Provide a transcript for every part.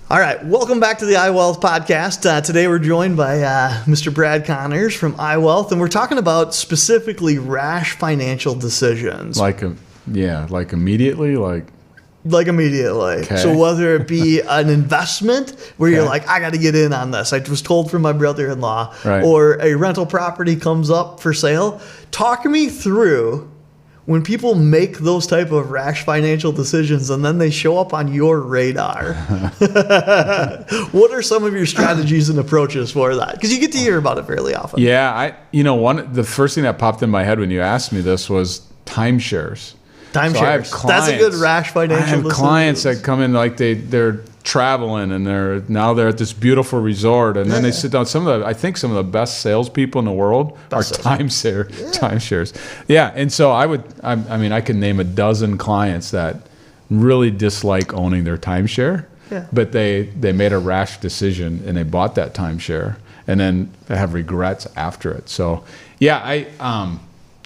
All right, welcome back to the iWealth podcast. Today we're joined by Mr. Brad Connors from iWealth, and we're talking about specifically rash financial decisions. Like immediately? Like immediately. Okay. So whether it be an investment where you're like, I got to get in on this. I was told from my brother-in-law. Right. Or a rental property comes up for sale. Talk me through when people make those type of rash financial decisions and then they show up on your radar. What are some of your strategies and approaches for that? Because you get to hear about it fairly often. Yeah, the first thing that popped in my head when you asked me this was timeshares. Timeshares. That's a good rash financial decision. I have clients that come in like they're traveling and they're at this beautiful resort and then they sit down. I think some of the best salespeople in the world are timeshares. Yeah, and so I can name a dozen clients that really dislike owning their timeshare, but they made a rash decision and they bought that timeshare and then they have regrets after it. So yeah,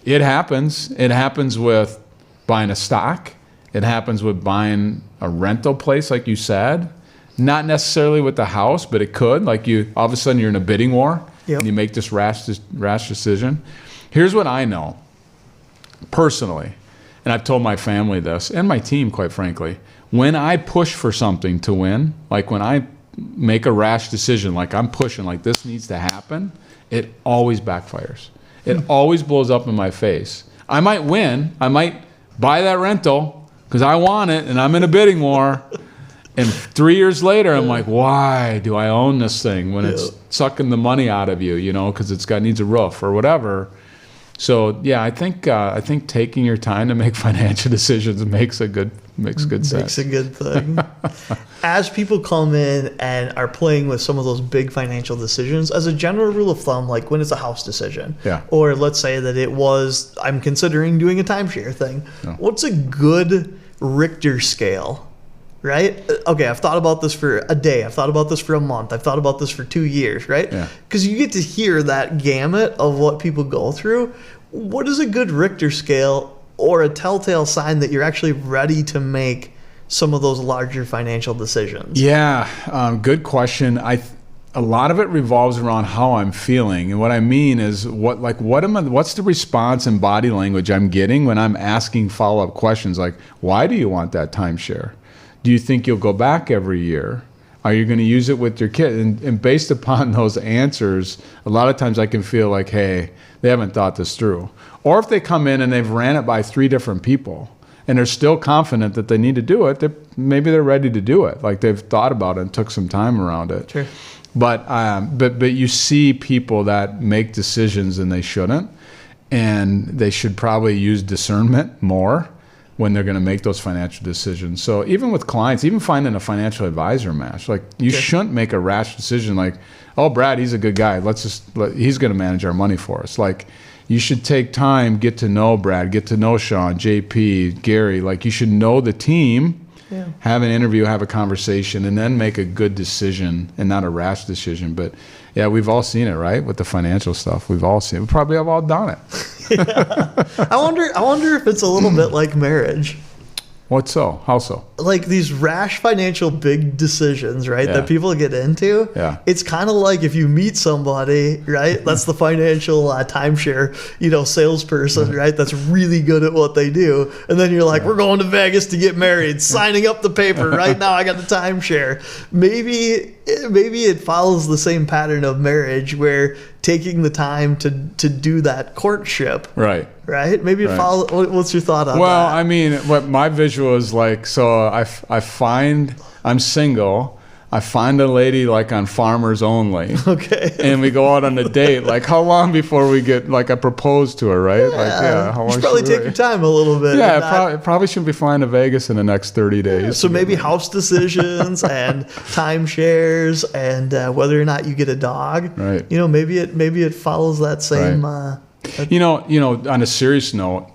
it happens. It happens with buying a stock. It happens with buying a rental place, like you said. Not necessarily with the house, but it could. Like all of a sudden you're in a bidding war and you make this rash decision. Here's what I know personally, and I've told my family this and my team, quite frankly. When I push for something to win, like when I make a rash decision, like I'm pushing, like this needs to happen, it always backfires. It always blows up in my face. I might win. I might buy that rental because I want it and I'm in a bidding war. And 3 years later, I'm like, why do I own this thing when it's sucking the money out of you, because needs a roof or whatever. So yeah, I think taking your time to make financial decisions makes good sense. Makes a good thing. As people come in and are playing with some of those big financial decisions, as a general rule of thumb, like when it's a house decision, or let's say that I'm considering doing a timeshare thing, what's a good Richter scale? Right? Okay, I've thought about this for a day. I've thought about this for a month. I've thought about this for 2 years, right? Because you get to hear that gamut of what people go through. What is a good Richter scale or a telltale sign that you're actually ready to make some of those larger financial decisions? Yeah, good question. A lot of it revolves around how I'm feeling, and what I mean is what's the response and body language I'm getting when I'm asking follow-up questions like, why do you want that timeshare? Do you think you'll go back every year? Are you going to use it with your kid? And based upon those answers, a lot of times I can feel like, hey, they haven't thought this through. Or if they come in and they've ran it by 3 different people and they're still confident that they need to do it, maybe they're ready to do it. Like they've thought about it and took some time around it. Sure. But you see people that make decisions and they shouldn't, and they should probably use discernment more when they're going to make those financial decisions. So even with clients, even finding a financial advisor match, like you shouldn't make a rash decision like, oh, Brad, he's a good guy. He's going to manage our money for us. Like you should take time, get to know Brad, get to know Sean, JP, Gary. Like you should know the team, have an interview, have a conversation, and then make a good decision and not a rash decision. But yeah, we've all seen it, right? With the financial stuff, we've all seen it. We probably have all done it. I wonder if it's a little bit like marriage. What so? How so? Like these rash financial big decisions, right, that people get into. Yeah. It's kind of like if you meet somebody, right, that's the financial timeshare, salesperson, right, that's really good at what they do. And then you're like, we're going to Vegas to get married, signing up the paper right now. I got the timeshare. Maybe it follows the same pattern of marriage where taking the time to do that courtship. Right. Maybe it follows. What's your thought on that? Well, I mean, what my visual is like, so I'm single. I find a lady like on Farmers Only. Okay. And we go out on a date. Like how long before we get like I propose to her, right? Yeah. How long you should probably take your time a little bit. Yeah, probably shouldn't be flying to Vegas in the next 30 days. Yeah, so maybe house decisions and timeshares and whether or not you get a dog. Right. Maybe it follows that same. Right. On a serious note,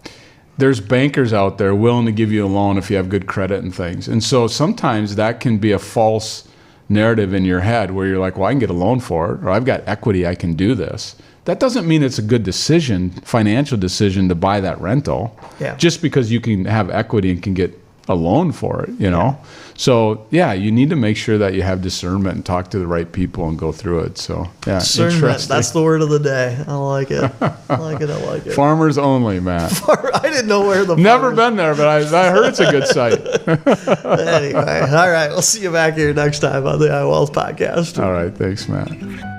there's bankers out there willing to give you a loan if you have good credit and things. And so sometimes that can be a false narrative in your head where you're like, well, I can get a loan for it, or I've got equity, I can do this. That doesn't mean it's a good decision, financial decision to buy that rental. Yeah. Just because you can have equity and can get a loan for it, you know? So yeah, you need to make sure that you have discernment and talk to the right people and go through it. So yeah, discernment, that's the word of the day. I like it. I like it. Farmers only, Matt. I didn't know where the Never been there, but I heard it's a good site. Anyway, all right, we'll see you back here next time on the iWealth podcast. All right, thanks, Matt.